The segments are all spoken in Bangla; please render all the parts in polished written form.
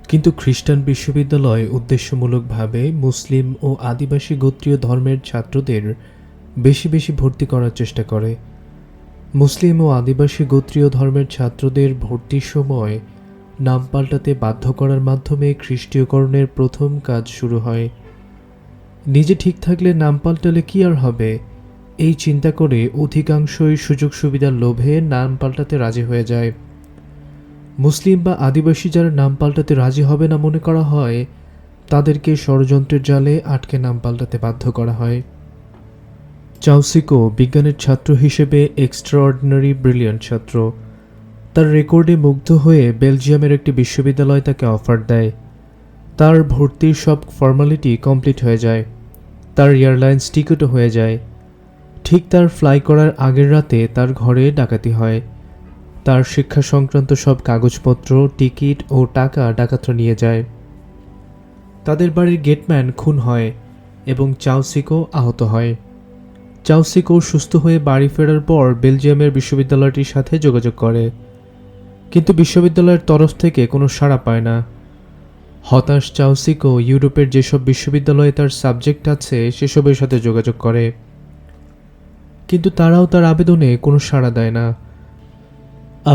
কিন্তু খ্রিস্টান বিশ্ববিদ্যালয় উদ্দেশ্যমূলকভাবে মুসলিম ও আদিবাসী গোত্রীয় ধর্মের ছাত্রদের বেশি বেশি ভর্তি করার চেষ্টা করে। মুসলিম ও আদিবাসী গোত্রীয় ধর্মের ছাত্রদের ভর্তির সময় নাম পাল্টাতে বাধ্য করার মাধ্যমে খ্রিস্টীয়করণের প্রথম কাজ শুরু হয়। নিজে ঠিক থাকলে নাম পাল্টালে কি আর হবে, এই চিন্তা করে অধিকাংশই সুযোগ সুবিধার লোভে নাম পাল্টাতে রাজি হয়ে যায়। মুসলিম বা আদিবাসী যারা নাম পাল্টাতে রাজি হবে না মনে করা হয়, তাদেরকে ষড়যন্ত্রের জালে আটকে নাম পাল্টাতে বাধ্য করা হয়। চাউসিকো বিজ্ঞানের ছাত্র হিসেবে এক্সট্রাঅর্ডিনারি ব্রিলিয়ান্ট ছাত্র। তার রেকর্ডে মুগ্ধ হয়ে বেলজিয়ামের একটি বিশ্ববিদ্যালয় তাকে অফার দেয়। তার ভর্তির সব ফর্মালিটি কমপ্লিট হয়ে যায়, তার এয়ারলাইন্স টিকিটও হয়ে যায়। ঠিক তার ফ্লাই করার আগের রাতে তার ঘরে ডাকাতি হয়। তার শিক্ষা সংক্রান্ত সব কাগজপত্র, টিকিট ও টাকা ডাকাতরা নিয়ে যায়। তাদের বাড়ির গেটম্যান খুন হয় এবং চাউসিকো আহত হয়। চাউসিকো সুস্থ হয়ে বাড়ি ফেরার পর বেলজিয়ামের বিশ্ববিদ্যালয়টির সাথে যোগাযোগ করে, কিন্তু বিশ্ববিদ্যালয়ের তরফ থেকে কোনো সাড়া পায় না। হতাশ চাউসিকো ইউরোপের যেসব বিশ্ববিদ্যালয়ে তার সাবজেক্ট আছে সেসবের সাথে যোগাযোগ করে, কিন্তু তারাও তার আবেদনে কোনো সাড়া দেয় না।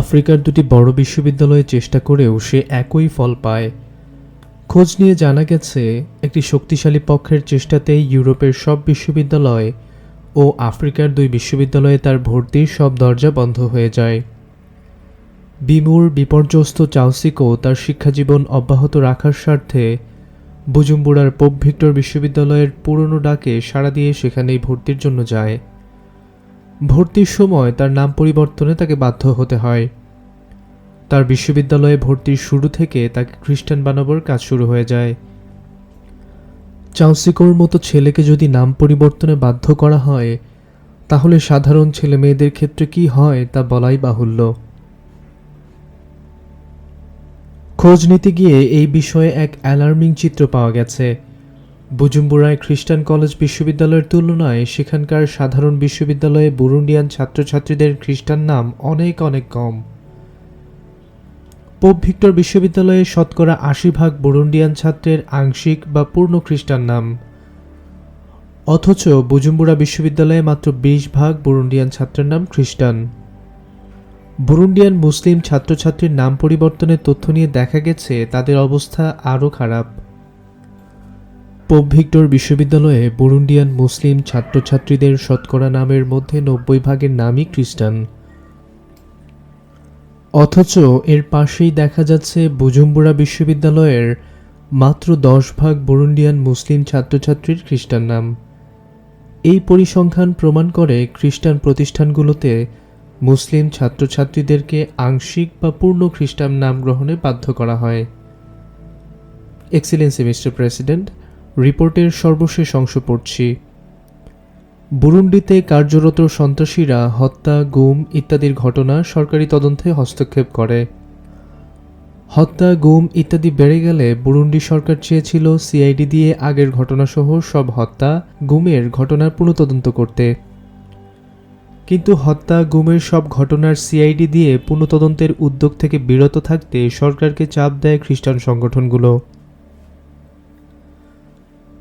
আফ্রিকার দুটি বড় বিশ্ববিদ্যালয়ে চেষ্টা করেও সে একই ফল পায়। খোঁজ নিয়ে জানা গেছে, একটি শক্তিশালী পক্ষের চেষ্টাতেই ইউরোপের সব বিশ্ববিদ্যালয় ও আফ্রিকার দুই বিশ্ববিদ্যালয়ে তার ভর্তির সব দরজা বন্ধ হয়ে যায়। বিমূঢ় বিপর্যস্ত চাউসিকো তার শিক্ষাজীবন অব্যাহত রাখার স্বার্থে বুজুম্বুরার পোপ ভিক্টর বিশ্ববিদ্যালয়ের পুরনো ডাকে সাড়া দিয়ে সেখানেই ভর্তির জন্য যায়। ভর্তির সময় তার নাম পরিবর্তনে তাকে বাধ্য হতে হয়। তার বিশ্ববিদ্যালয়ে ভর্তির শুরু থেকে তাকে খ্রিস্টান বানাবার কাজ শুরু হয়ে যায়। চাউসিকোর মতো ছেলেকে যদি নাম পরিবর্তনে বাধ্য করা হয়, তাহলে সাধারণ ছেলে মেয়েদের ক্ষেত্রে কি হয় তা বলাই বাহুল্য। খোঁজ নিতে গিয়ে এই বিষয়ে এক অ্যালার্মিং চিত্র পাওয়া গেছে। বুজুম্বুরায় খ্রিস্টান কলেজ বিশ্ববিদ্যালয়ের তুলনায় সেখানকার সাধারণ বিশ্ববিদ্যালয়ে বুরুন্ডিয়ান ছাত্রছাত্রীদের খ্রিস্টান নাম অনেক অনেক কম। পোপ ভিক্টর বিশ্ববিদ্যালয়ে শতকরা ৮০% বুরুন্ডিয়ান ছাত্রের আংশিক বা পূর্ণ খ্রিস্টান নাম, অথচ বুজুম্বুরা বিশ্ববিদ্যালয়ে মাত্র ২০% বুরুন্ডিয়ান ছাত্রের নাম খ্রিস্টান। বুরুন্ডিয়ান মুসলিম ছাত্রছাত্রীর নাম পরিবর্তনের তথ্য নিয়ে দেখা গেছে তাদের অবস্থা আরও খারাপ। পোপ ভিক্টর বিশ্ববিদ্যালয়ে বুরুন্ডিয়ান মুসলিম ছাত্রছাত্রীদের শতকরা নামের মধ্যে ৯০% নামই খ্রিস্টান, অথচ এর পাশেই দেখা যাচ্ছে বুজুম্বুরা বিশ্ববিদ্যালয়ের মাত্র ১০% বুরুন্ডিয়ান মুসলিম ছাত্রছাত্রীর খ্রিস্টান নাম। এই পরিসংখ্যান প্রমাণ করে খ্রিস্টান প্রতিষ্ঠানগুলোতে মুসলিম ছাত্রছাত্রীদেরকে আংশিক বা পূর্ণ খ্রিস্টান নাম গ্রহণে বাধ্য করা হয়। এক্সিলেন্সি মিস্টার প্রেসিডেন্ট, রিপোর্টের সর্বশেষ অংশ পড়ছি। বুরুন্ডিতে কার্যরত সন্ত্রাসীরা হত্যা, গুম ইত্যাদির ঘটনা সরকারি তদন্তে হস্তক্ষেপ করে। হত্যা, গুম ইত্যাদি বেড়ে গেলে বুরুন্ডি সরকার চেয়েছিল সিআইডি দিয়ে আগের ঘটনাসহ সব হত্যা, গুমের ঘটনার পুনঃতদন্ত করতে। কিন্তু হত্যা, গুমের সব ঘটনার সিআইডি দিয়ে পুনঃতদন্তের উদ্যোগ থেকে বিরত থাকতে সরকারকে চাপ দেয় খ্রিস্টান সংগঠনগুলো।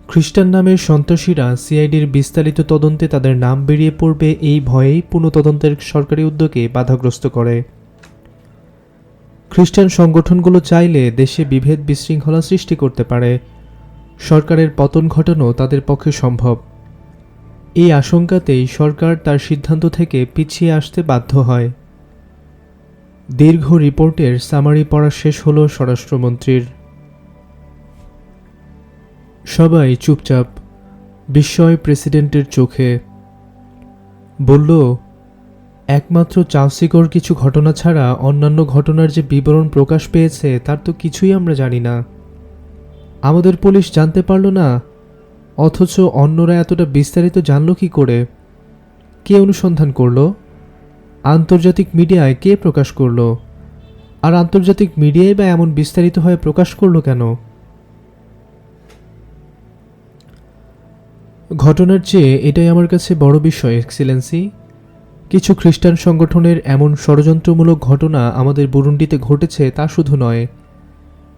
খ্রিস্টান নামের সন্ত্রাসীরা সিআইডির বিস্তারিত তদন্তে তাদের নাম বেরিয়ে পড়বে এই ভয়েই পুনঃতদন্তের সরকারি উদ্যোগে বাধাগ্রস্ত করে। খ্রিস্টান সংগঠনগুলো চাইলে দেশে বিভেদ বিশৃঙ্খলা সৃষ্টি করতে পারে, সরকারের পতন ঘটানো তাদের পক্ষে সম্ভব। এই আশঙ্কাতেই সরকার তার সিদ্ধান্ত থেকে পিছিয়ে আসতে বাধ্য হয়। দীর্ঘ রিপোর্টের সামারি পড়া শেষ হলো স্বরাষ্ট্রমন্ত্রীর। সবাই চুপচাপ, বিস্ময় প্রেসিডেন্টের চোখে। বলল, একমাত্র চাউসিকোর কিছু ঘটনা ছাড়া অন্যান্য ঘটনার যে বিবরণ প্রকাশ পেয়েছে তার তো কিছুই আমরা জানি না। আমাদের পুলিশ জানতে পারল না, অথচ অন্যরা এতটা বিস্তারিত জানল কি করে? কে অনুসন্ধান করলো? আন্তর্জাতিক মিডিয়ায় কে প্রকাশ করলো? আর আন্তর্জাতিক মিডিয়ায় বা এমন বিস্তারিত হয়ে প্রকাশ করলো কেন? ঘটনার চেয়ে এটাই আমার কাছে বড় বিষয়, এক্সিলেন্সি। কিছু খ্রিস্টান সংগঠনের এমন ষড়যন্ত্রমূলক ঘটনা আমাদের বুরুন্ডিতে ঘটেছে তা শুধু নয়,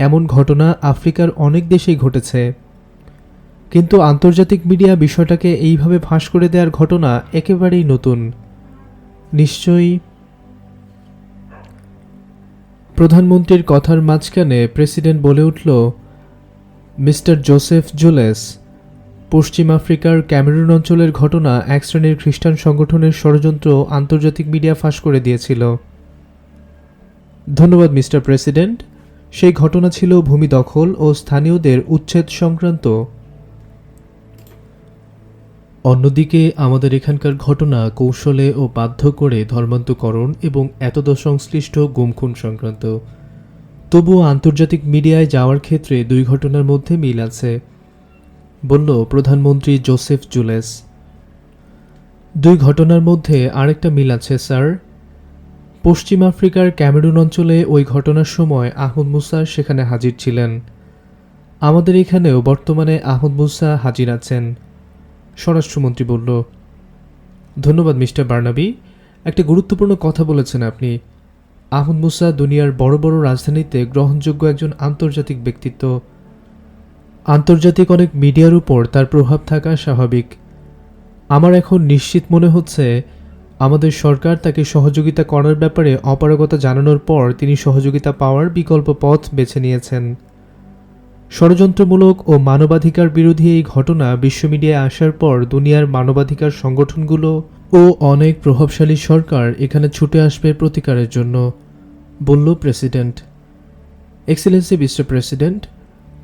এমন ঘটনা আফ্রিকার অনেক দেশেই ঘটেছে, কিন্তু আন্তর্জাতিক মিডিয়া বিষয়টাকে এইভাবে ফাঁস করে দেওয়ার ঘটনা একেবারেই নতুন। নিশ্চয়ই। প্রধানমন্ত্রীর কথার মাঝখানে প্রেসিডেন্ট বলে উঠল, মিস্টার জোসেফ জুলেস, পশ্চিম আফ্রিকার ক্যামেরুন অঞ্চলের ঘটনা এক শ্রেণীর খ্রিস্টান সংগঠনের ষড়যন্ত্র আন্তর্জাতিক মিডিয়া ফাঁস করে দিয়েছিল। ধন্যবাদ মিস্টার প্রেসিডেন্ট। সেই ঘটনা ছিল ভূমি দখল ও স্থানীয়দের উচ্ছেদ সংক্রান্ত। অন্যদিকে আমাদের এখানকার ঘটনা কৌশলে ও বাধ্য করে ধর্মান্তকরণ এবং এতদ সংশ্লিষ্ট গুমখুন সংক্রান্ত। তবুও আন্তর্জাতিক মিডিয়ায় যাওয়ার ক্ষেত্রে দুই ঘটনার মধ্যে মিল আছে, বলল প্রধানমন্ত্রী জোসেফ জুলেস। দুই ঘটনার মধ্যে আরেকটা মিল আছে স্যার। পশ্চিম আফ্রিকার ক্যামেরুন অঞ্চলে ওই ঘটনার সময় আহমদ মুসা সেখানে হাজির ছিলেন। আমাদের এখানেও বর্তমানে আহমদ মুসা হাজির আছেন, স্বরাষ্ট্রমন্ত্রী বলল। ধন্যবাদ মিস্টার বার্নাবি, একটা গুরুত্বপূর্ণ কথা বলেছেন আপনি। আহমদ মুসা দুনিয়ার বড় বড় রাজধানীতে গ্রহণযোগ্য একজন আন্তর্জাতিক ব্যক্তিত্ব। আন্তর্জাতিক অনেক মিডিয়ার উপর তার প্রভাব থাকা স্বাভাবিক। আমার এখন নিশ্চিত মনে হচ্ছে আমাদের সরকার তাকে সহযোগিতা করার ব্যাপারে অপারগতা জানানোর পর তিনি সহযোগিতা পাওয়ার বিকল্প পথ বেছে নিয়েছেন। ষড়যন্ত্রমূলক ও মানবাধিকার বিরোধী এই ঘটনা বিশ্ব মিডিয়ায় আসার পর দুনিয়ার মানবাধিকার সংগঠনগুলো ও অনেক প্রভাবশালী সরকার এখানে ছুটে আসবে প্রতিকারের জন্য, বলল প্রেসিডেন্ট। এক্সেলেন্সি মিস্টার প্রেসিডেন্ট,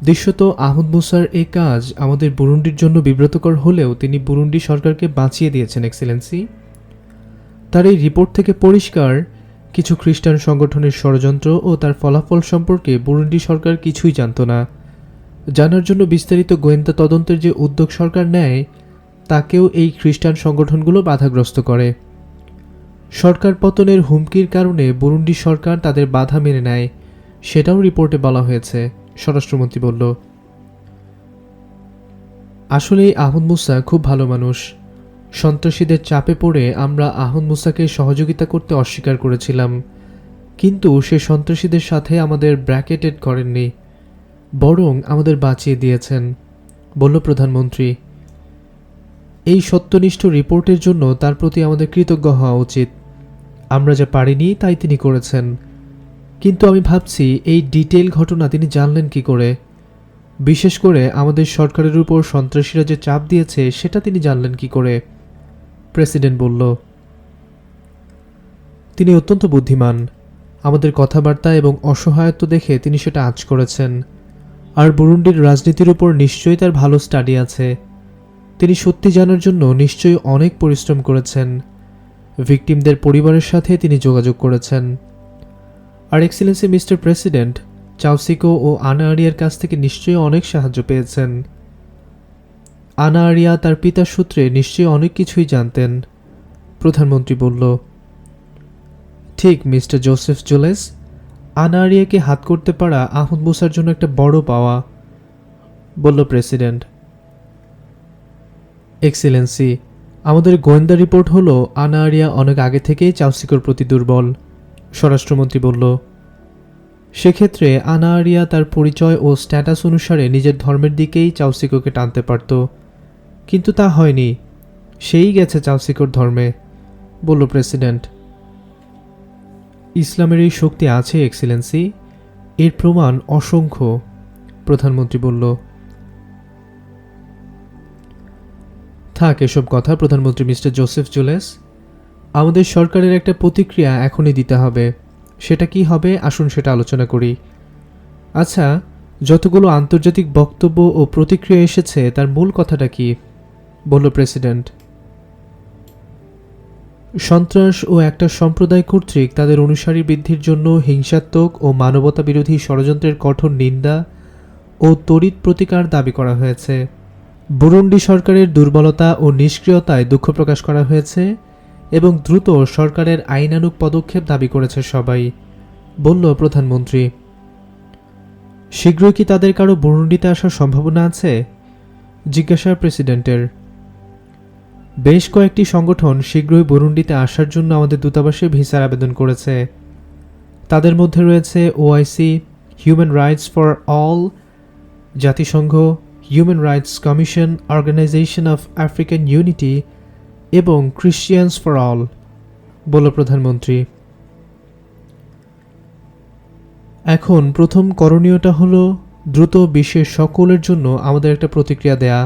দৃশ্যত আহমদ মুসার এই কাজ আমাদের বুরুন্ডির জন্য বিব্রতকর হলেও তিনি বুরুন্ডি সরকারকে বাঁচিয়ে দিয়েছেন এক্সেলেন্সি। তার এই রিপোর্ট থেকে পরিষ্কার কিছু খ্রিস্টান সংগঠনের ষড়যন্ত্র ও তার ফলাফল সম্পর্কে বুরুন্ডি সরকার কিছুই জানত না। জানার জন্য বিস্তারিত গোয়েন্দা তদন্তের যে উদ্যোগ সরকার নেয় তাকেও এই খ্রিস্টান সংগঠনগুলো বাধাগ্রস্ত করে। সরকার পতনের হুমকির কারণে বুরুন্ডি সরকার তাদের বাধা মেনে নেয়, সেটাও রিপোর্টে বলা হয়েছে, স্বরাষ্ট্রমন্ত্রী বলল। আসলেই আহমদ মুসা খুব ভালো মানুষ। সন্ত্রাসীদের চাপে পড়ে আমরা আহমদ মুসাকে সহযোগিতা করতে অস্বীকার করেছিলাম, কিন্তু সে সন্ত্রাসীদের সাথে আমাদের ব্র্যাকেটেড করেননি, বরং আমাদের বাঁচিয়ে দিয়েছেন, বলল প্রধানমন্ত্রী। এই সত্যনিষ্ঠ রিপোর্টের জন্য তার প্রতি আমাদের কৃতজ্ঞ হওয়া উচিত। আমরা যা পারিনি তাই তিনি করেছেন, কিন্তু আমি ভাবছি এই ডিটেইল ঘটনা তিনি জানলেন কি করে, বিশেষ করে আমাদের সরকারের উপর সন্ত্রাসীরা যে চাপ দিয়েছে সেটা তিনি জানলেন কি করে, প্রেসিডেন্ট বলল। তিনি অত্যন্ত বুদ্ধিমান। আমাদের কথাবার্তা এবং অসহায়ত্ব দেখে তিনি সেটা আঁচ করেছেন। আর বুরুন্ডির রাজনীতির উপর নিশ্চয়ই তার ভালো স্টাডি আছে। তিনি সত্যি জানার জন্য নিশ্চয়ই অনেক পরিশ্রম করেছেন। ভিকটিমদের পরিবারের সাথে তিনি যোগাযোগ করেছেন। আর এক্সেলেন্সি মিস্টার প্রেসিডেন্ট, চাউসিকো ও আনা আরিয়ার কাছ থেকে নিশ্চয়ই অনেক সাহায্য পেয়েছেন। আনা আরিয়া তার পিতার সূত্রে নিশ্চয়ই অনেক কিছুই জানতেন, প্রধানমন্ত্রী বলল। ঠিক মিস্টার জোসেফ জুলেস, আনা আরিয়াকে হাত করতে পারা আহমদ মুসার জন্য একটা বড় পাওয়া, বলল প্রেসিডেন্ট। এক্সেলেন্সি, আমাদের গোয়েন্দা রিপোর্ট হলো আনা আরিয়া অনেক আগে থেকেই চাউসিকোর প্রতি দুর্বল, স্বরাষ্ট্রমন্ত্রী বলল। সেক্ষেত্রে আনা আরিয়া তার পরিচয় ও স্ট্যাটাস অনুসারে নিজের ধর্মের দিকেই চাউসিকোকে টানতে পারত, কিন্তু তা হয়নি। সেই গেছে চাউসিকোর ধর্মে, বলল প্রেসিডেন্ট। ইসলামের এই শক্তি আছে এক্সেলেন্সি, এর প্রমাণ অসংখ্য, প্রধানমন্ত্রী বলল। থাক এসব কথা প্রধানমন্ত্রী মিস্টার জোসেফ জুলেস। আমাদের সরকারের একটা প্রতিক্রিয়া এখনই দিতে হবে। সেটা কি হবে আসুন সেটা আলোচনা করি। আচ্ছা, যতগুলো আন্তর্জাতিক বক্তব্য ও প্রতিক্রিয়া এসেছে তার মূল কথাটা কি, বলল প্রেসিডেন্ট। সন্ত্রাস ও একটা সম্প্রদায় কর্তৃক তাদের অনুসারী বৃদ্ধির জন্য হিংসাত্মক ও মানবতা বিরোধী ষড়যন্ত্রের কঠোর নিন্দা ও তড়িৎ প্রতিকার দাবি করা হয়েছে। বুরুন্ডি সরকারের দুর্বলতা ও নিষ্ক্রিয়তায় দুঃখ প্রকাশ করা হয়েছে এবং দ্রুত সরকারের আইনানুগ পদক্ষেপ দাবি করেছে সবাই, বলল প্রধানমন্ত্রী। শীঘ্রই কি তাদের কারো বুরুন্ডিতে আসার সম্ভাবনা আছে, জিজ্ঞাসা প্রেসিডেন্টের। বেশ কয়েকটি সংগঠন শীঘ্রই বুরুন্ডিতে আসার জন্য আমাদের দূতাবাসে ভিসার আবেদন করেছে। তাদের মধ্যে রয়েছে OIC, human rights for all, জাতিসংঘ, human rights commission, organisation of African unity এবং ক্রিশ্চিয়ানস ফর অল, বলল প্রধানমন্ত্রী। এখন প্রথম করণীয়টা হলো দ্রুত বিশ্বের সকলের জন্য আমাদের একটা প্রতিক্রিয়া দেয়া।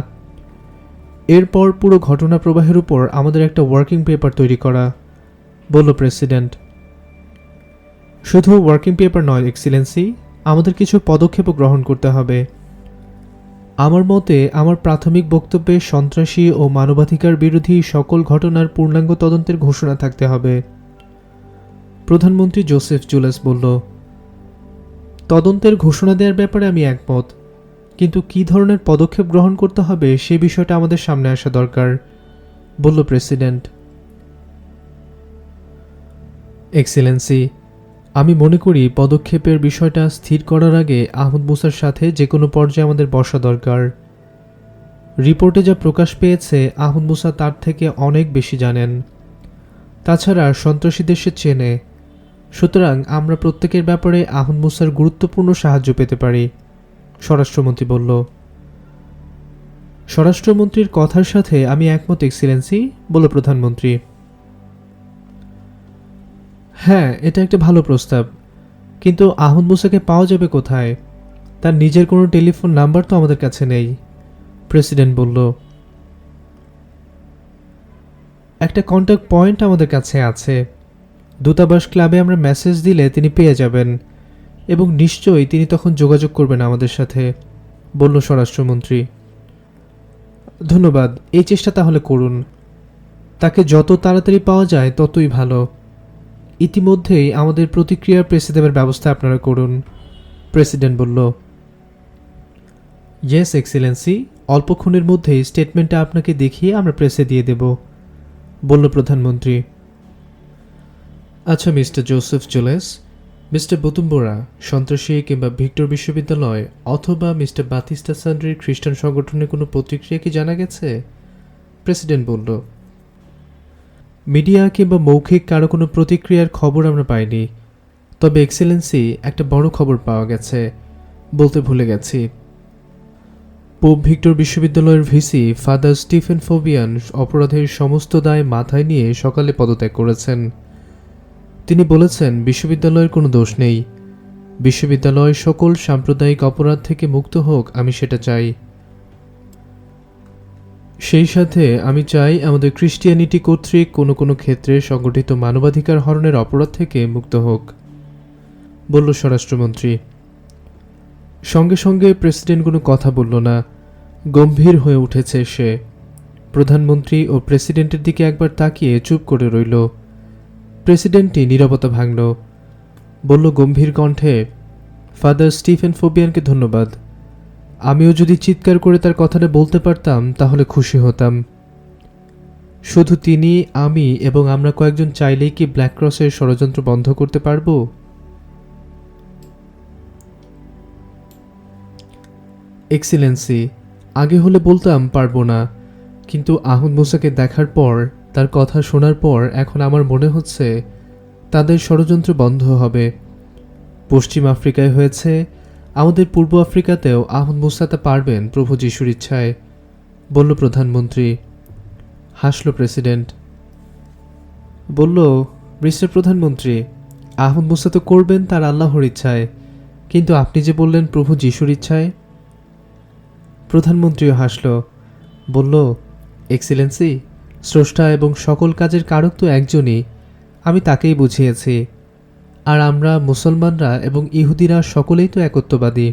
এরপর পুরো ঘটনা প্রবাহের উপর আমাদের একটা ওয়ার্কিং পেপার তৈরি করা, বলল প্রেসিডেন্ট। শুধু ওয়ার্কিং পেপার নয় এক্সিলেন্সি, আমাদের কিছু পদক্ষেপও গ্রহণ করতে হবে। আমার মতে আমার প্রাথমিক বক্তব্যে সন্ত্রাসী ও মানবাধিকার বিরোধী সকল ঘটনার পূর্ণাঙ্গ তদন্তের ঘোষণা থাকতে হবে। প্রধানমন্ত্রী জোসেফ জুলেস বলল, তদন্তের ঘোষণা দেওয়ার ব্যাপারে আমি একমত, কিন্তু কী ধরনের পদক্ষেপ গ্রহণ করতে হবে সে বিষয়টা আমাদের সামনে আসা দরকার, বলল প্রেসিডেন্ট। এক্সেলেন্সি, আমি মনে করি পদক্ষেপের বিষয়টা স্থির করার আগে আহমদ মুসার সাথে যে কোনো পর্যায়ে আমাদের বসা দরকার। রিপোর্টে যা প্রকাশ পেয়েছে আহমদ মুসা তার থেকে অনেক বেশি জানেন। তাছাড়া সন্ত্রাসীদের সে চেনে, সুতরাং আমরা প্রত্যেকের ব্যাপারে আহমদ মুসার গুরুত্বপূর্ণ সাহায্য পেতে পারি, স্বরাষ্ট্রমন্ত্রী বলল। স্বরাষ্ট্রমন্ত্রীর কথার সাথে আমি একমত এক্সিলেন্সি, বলল প্রধানমন্ত্রী। হ্যাঁ, এটা একটা ভালো প্রস্তাব, কিন্তু আহমদ মুসাকে পাওয়া যাবে কোথায়? তার নিজের কোনো টেলিফোন নাম্বার তো আমাদের কাছে নেই, প্রেসিডেন্ট বলল। একটা কন্ট্যাক্ট পয়েন্ট আমাদের কাছে আছে। দূতাবাস ক্লাবে আমরা মেসেজ দিলে তিনি পেয়ে যাবেন এবং নিশ্চয়ই তিনি তখন যোগাযোগ করবেন আমাদের সাথে, বলল স্বরাষ্ট্রমন্ত্রী। ধন্যবাদ, এই চেষ্টা তাহলে করুন। তাকে যত তাড়াতাড়ি পাওয়া যায় ততই ভালো। ইতিমধ্যেই আমাদের প্রতিক্রিয়ার প্রেসে দেওয়ার ব্যবস্থা আপনারা করুন, প্রেসিডেন্ট বলল। ইয়েস এক্সিলেন্সি, অল্পক্ষণের মধ্যেই স্টেটমেন্টটা আপনাকে দেখিয়ে আমরা প্রেসে দিয়ে দেব, বলল প্রধানমন্ত্রী। আচ্ছা মিস্টার জোসেফ জুলেস, মিস্টার বুতুম্বোরা সন্ত্রাসী কিংবা ভিক্টর বিশ্ববিদ্যালয় অথবা মিস্টার বাতিস্তা সান্ড্রির খ্রিস্টান সংগঠনের কোনো প্রতিক্রিয়া কি জানা গেছে? প্রেসিডেন্ট বলল। মিডিয়া কিংবা মৌখিক কারো কোনো প্রতিক্রিয়ার খবর আমরা পাইনি, তবে এক্সেলেন্সি একটা বড় খবর পাওয়া গেছে, বলতে ভুলে গেছি। পোপ ভিক্টর বিশ্ববিদ্যালয়ের ভিসি ফাদার স্টিফেন ফোবিয়ান অপরাধের সমস্ত দায় মাথায় নিয়ে সকালে পদত্যাগ করেছেন। তিনি বলেছেন বিশ্ববিদ্যালয়ের কোনো দোষ নেই, বিশ্ববিদ্যালয় সকল সাম্প্রদায়িক অপরাধ থেকে মুক্ত হোক, আমি সেটা চাই। সেই সাথে আমি চাই আমাদের ক্রিশ্চিয়ানিটি কর্তৃক কোনো কোনো ক্ষেত্রে সংগঠিত মানবাধিকার হরণের অপরাধ থেকে মুক্ত হোক, বলল স্বরাষ্ট্রমন্ত্রী। সঙ্গে সঙ্গে প্রেসিডেন্ট কোনো কথা বলল না, গম্ভীর হয়ে উঠেছে সে। প্রধানমন্ত্রী ও প্রেসিডেন্টের দিকে একবার তাকিয়ে চুপ করে রইল। প্রেসিডেন্টই নীরবতা ভাঙল, বলল গম্ভীর কণ্ঠে, ফাদার স্টিফেন ফোবিয়ানকে ধন্যবাদ। আমিও যদি চিৎকার করে তার কথাটা বলতে পারতাম তাহলে খুশি হতাম। শুধু তিনি, আমি এবং আমরা কয়েকজন চাইলেই কি ব্ল্যাক ক্রসের ষড়যন্ত্র বন্ধ করতে পারব? এক্সিলেন্সি, আগে হলে বলতাম পারবো না, কিন্তু আহমদ মুসাকে দেখার পর, তার কথা শোনার পর এখন আমার মনে হচ্ছে তাদের ষড়যন্ত্র বন্ধ হবে। পশ্চিম আফ্রিকায় হয়েছে, আমাদের পূর্ব আফ্রিকাতেও আহমদ মুসা তা পারবেন প্রভু যিশুর ইচ্ছায়, বলল প্রধানমন্ত্রী। হাসল প্রেসিডেন্ট, বলল, মিস্টার প্রধানমন্ত্রী, আহমদ মুসা তো করবেন তার আল্লাহর ইচ্ছায়, কিন্তু আপনি যে বললেন প্রভু যিশুর ইচ্ছায়। প্রধানমন্ত্রীও হাসল, বলল, এক্সিলেন্সি, স্রষ্টা এবং সকল কাজের কারক তো একজনই, আমি তাকেই বুঝিয়েছি। আর আমরা মুসলমানরা এবং ইহুদিরা সকলেই তো একত্ববাদী।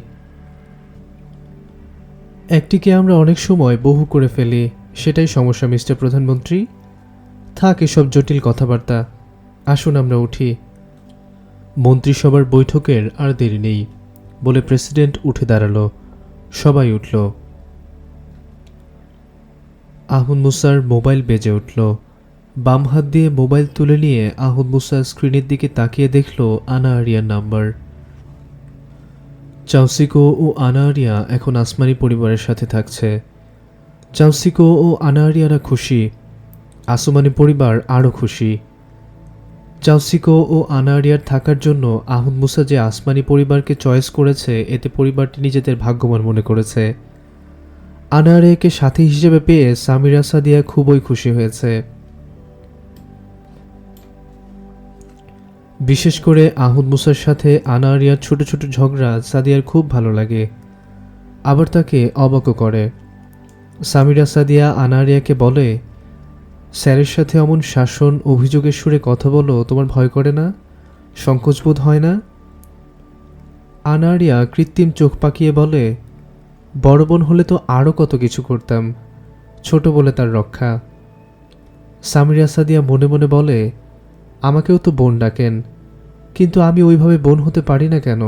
একটিকে আমরা অনেক সময় বহু করে ফেলি, সেটাই সমস্যা মিস্টার প্রধানমন্ত্রী। থাক এসব জটিল কথাবার্তা, আসুন আমরা উঠি। মন্ত্রিসভার বৈঠকের আর দেরি নেই, বলে প্রেসিডেন্ট উঠে দাঁড়ালো। সবাই উঠল। আহমদ মুসার মোবাইল বেজে উঠল। বাম হাত দিয়ে মোবাইল তুলে নিয়ে আহমদ মুসা স্ক্রিনের দিকে তাকিয়ে দেখল আনা আরিয়ার নাম্বার। চাউসিকো ও আনা আরিয়া এখন আসমানি পরিবারের সাথে থাকছে। চাউসিকো ও আনা আরিয়ারা খুশি, আসমানি পরিবার আরও খুশি। চাউসিকো ও আনারিয়ার থাকার জন্য আহমদ মুসা যে আসমানি পরিবারকে চয়েস করেছে, এতে পরিবারটি নিজেদের ভাগ্যবান মনে করেছে। আনারিয়াকে সাথী হিসেবে পেয়ে সামিরা সাদিয়া খুবই খুশি হয়েছে। বিশেষ করে আহমদ মুসার সাথে আনারিয়ার ছোট ছোট ঝগড়া সাদিয়ার খুব ভালো লাগে, আবার তাকে অবাকও করে। সামিরা সাদিয়া আনারিয়াকে বলে, স্যারের সাথে অমন শাসন অভিযোগের সুরে কথা বলো, তোমার ভয় করে না? সংকোচবোধ হয় না? আনারিয়া কৃত্রিম চোখ পাকিয়ে বলে, বড় বোন হলে তো আরও কত কিছু করতাম, ছোট বলে তার রক্ষা। সামিরা সাদিয়া মনে মনে বলে, আমাকেও তো বোন ডাকেন, কিন্তু আমি ওইভাবে বোন হতে পারি না কেন?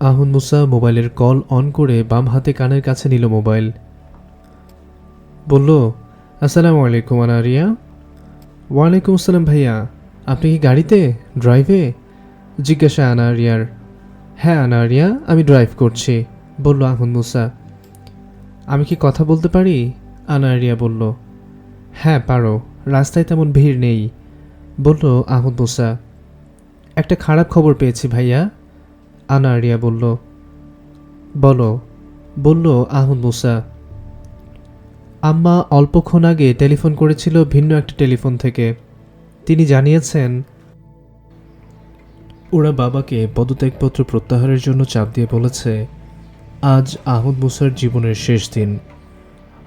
আহমদ মুসা মোবাইলের কল অন করে বাম হাতে কানের কাছে নিল মোবাইল। বলল, আসসালামু আলাইকুম আনারিয়া। ওয়ালাইকুম আসসালাম ভাইয়া, আপনি কি গাড়িতে, ড্রাইভে? জিজ্ঞাসা আনারিয়ার। হ্যাঁ আনারিয়া, আমি ড্রাইভ করছি, বলল আহমদ মুসা। আমি কি কথা বলতে পারি? আনারিয়া বলল। হ্যাঁ পারো, রাস্তায় তেমন ভিড় নেই, বলল আহমদ মুসা। একটা খারাপ খবর পেয়েছি ভাইয়া, আনারিয়া বলল। বলো, বলল আহমদ মুসা। আম্মা অল্পক্ষণ আগে টেলিফোন করেছিল ভিন্ন একটা টেলিফোন থেকে। তিনি জানিয়েছেন ওরা বাবাকে পদত্যাগপত্র প্রত্যাহারের জন্য চাপ দিয়ে বলেছে, আজ আহমদ মুসার জীবনের শেষ দিন।